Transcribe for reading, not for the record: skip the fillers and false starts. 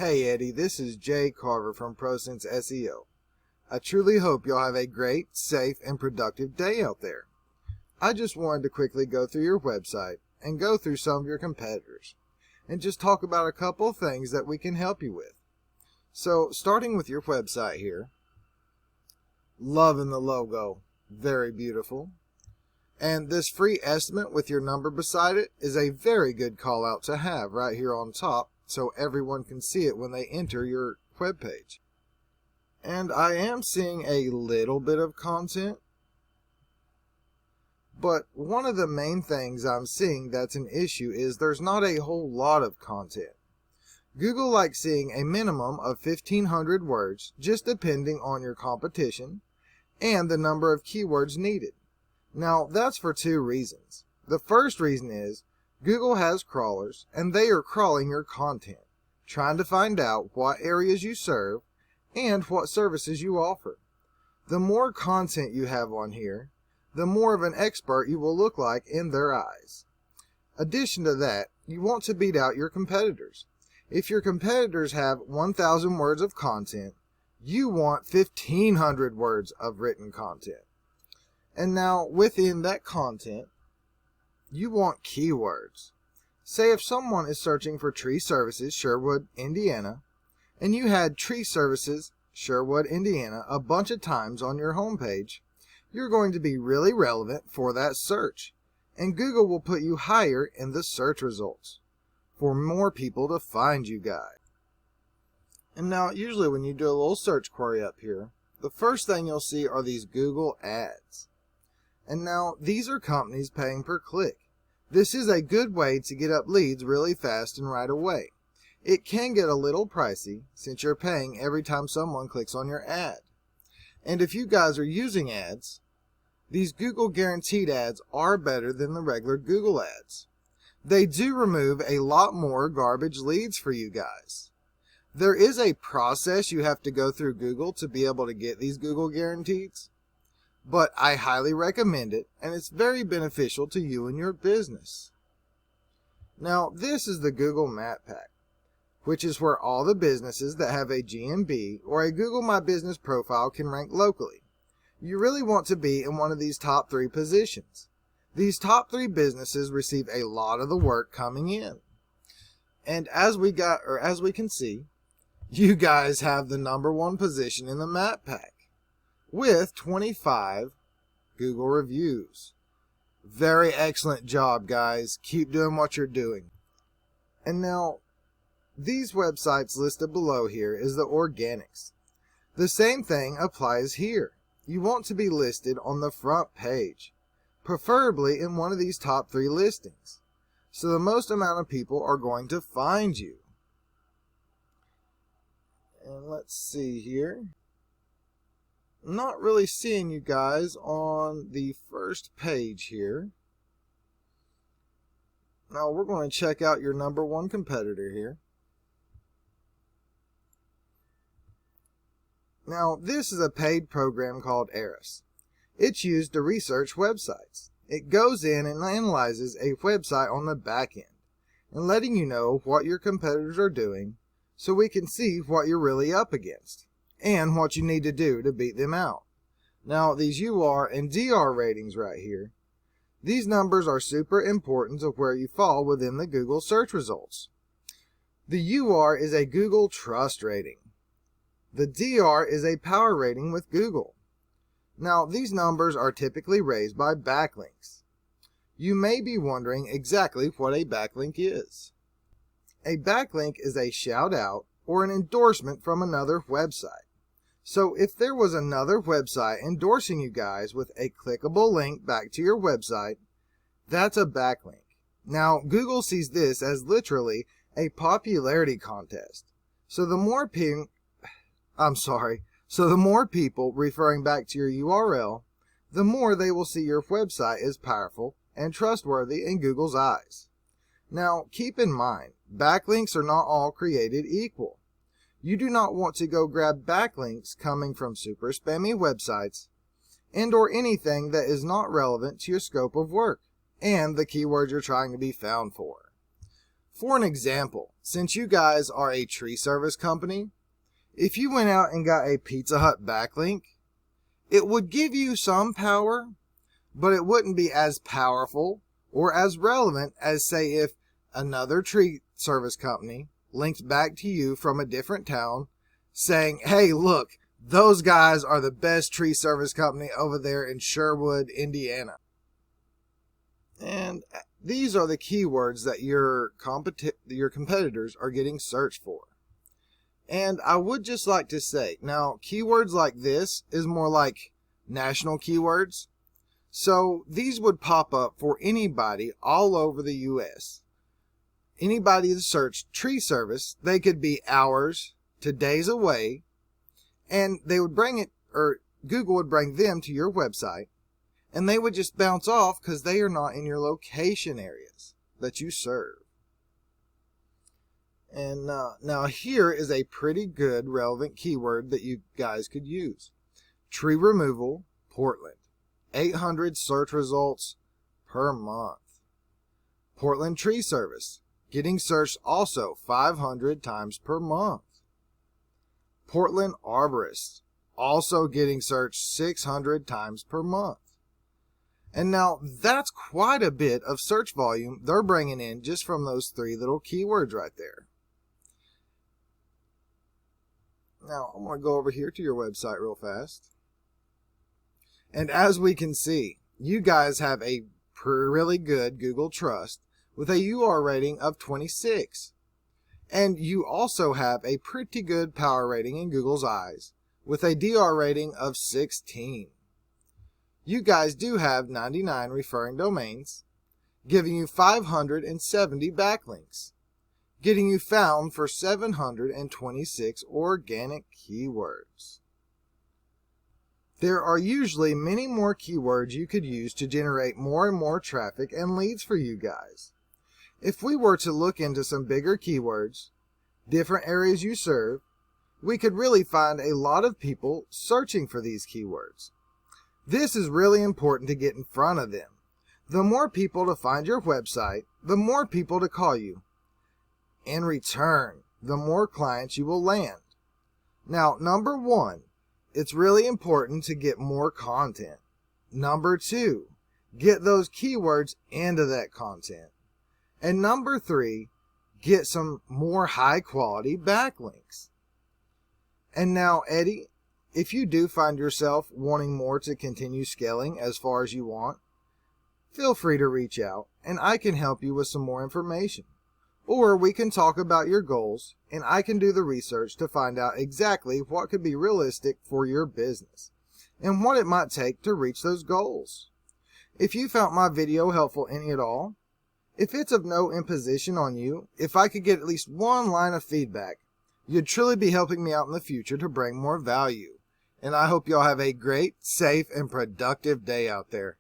Hey Eddie, this is Jay Carver from ProSense SEO. I truly hope y'all have a great, safe, and productive day out there. I just wanted to quickly go through your website and go through some of your competitors and just talk about a couple of things that we can help you with. So, starting with your website here, loving the logo, very beautiful. And this free estimate with your number beside it is a very good call out to have right here on top so everyone can see it when they enter your webpage. And I am seeing a little bit of content, but one of the main things I'm seeing that's an issue is there's not a whole lot of content. Google likes seeing a minimum of 1,500 words, just depending on your competition and the number of keywords needed. Now, that's for two reasons. The first reason is Google has crawlers and they are crawling your content, trying to find out what areas you serve and what services you offer. The more content you have on here, the more of an expert you will look like in their eyes. Addition to that, you want to beat out your competitors. If your competitors have 1,000 words of content, you want 1,500 words of written content. And now, within that content, you want keywords. Say if someone is searching for tree services, Sherwood, Indiana, and you had tree services, Sherwood, Indiana, a bunch of times on your homepage, you're going to be really relevant for that search. And Google will put you higher in the search results for more people to find you guys. And now, usually when you do a little search query up here, the first thing you'll see are these Google ads. And now, these are companies paying per click. This is a good way to get up leads really fast and right away. It can get a little pricey since you're paying every time someone clicks on your ad. And if you guys are using ads, these Google guaranteed ads are better than the regular Google ads. They do remove a lot more garbage leads for you guys. There is a process you have to go through Google to be able to get these Google guarantees, but I highly recommend it, and it's very beneficial to you and your business. Now, this is the Google Map Pack, which is where all the businesses that have a GMB or a Google My Business profile can rank locally. You really want to be in one of these top 3 positions. These top 3 businesses receive a lot of the work coming in. And as we can see, you guys have the number 1 position in the Map Pack with 25 Google reviews. Very excellent job, guys. Keep doing what you're doing. And now, these websites listed below here is the organics. The same thing applies here. You want to be listed on the front page, preferably in one of these top 3 listings, so the most amount of people are going to find you. And let's see here. I'm not really seeing you guys on the first page here. Now we're going to check out your number 1 competitor here. Now this is a paid program called Ahrefs. It's used to research websites. It goes in and analyzes a website on the back end and letting you know what your competitors are doing so we can see what you're really up against and what you need to do to beat them out. Now, these UR and DR ratings right here, these numbers are super important to where you fall within the Google search results. The UR is a Google trust rating. The DR is a power rating with Google. Now, these numbers are typically raised by backlinks. You may be wondering exactly what a backlink is. A backlink is a shout out or an endorsement from another website. So if there was another website endorsing you guys with a clickable link back to your website, that's a backlink. Now, Google sees this as literally a popularity contest. So the more people referring back to your URL, the more they will see your website is powerful and trustworthy in Google's eyes. Now, keep in mind, backlinks are not all created equal. You do not want to go grab backlinks coming from super spammy websites and or anything that is not relevant to your scope of work and the keywords you're trying to be found for. For an example, since you guys are a tree service company, if you went out and got a Pizza Hut backlink, it would give you some power, but it wouldn't be as powerful or as relevant as, say, if another tree service company linked back to you from a different town saying, hey, look, those guys are the best tree service company over there in Sherwood, Indiana. And these are the keywords that your competitors are getting searched for. And I would just like to say, now, keywords like this is more like national keywords. So these would pop up for anybody all over the U.S. Anybody that searched tree service, they could be hours to days away, and they would bring it, or Google would bring them to your website, and they would just bounce off because they are not in your location areas that you serve. And now here is a pretty good relevant keyword that you guys could use. Tree removal, Portland. 800 search results per month. Portland tree service. Getting searched also 500 times per month. Portland arborist. Also getting searched 600 times per month. And now that's quite a bit of search volume they're bringing in just from those three little keywords right there. Now I'm going to go over here to your website real fast. And as we can see, you guys have a really good Google Trust with a UR rating of 26. And you also have a pretty good power rating in Google's eyes with a DR rating of 16. You guys do have 99 referring domains, giving you 570 backlinks, getting you found for 726 organic keywords. There are usually many more keywords you could use to generate more and more traffic and leads for you guys. If we were to look into some bigger keywords, different areas you serve, we could really find a lot of people searching for these keywords. This is really important to get in front of them. The more people to find your website, the more people to call you. In return, the more clients you will land. Now, number one, it's really important to get more content. Number two, get those keywords into that content. And number three, get some more high quality backlinks. And now, Eddie, if you do find yourself wanting more to continue scaling as far as you want, feel free to reach out and I can help you with some more information. Or we can talk about your goals and I can do the research to find out exactly what could be realistic for your business and what it might take to reach those goals. If you found my video helpful any at all, if it's of no imposition on you, if I could get at least one line of feedback, you'd truly be helping me out in the future to bring more value. And I hope y'all have a great, safe, and productive day out there.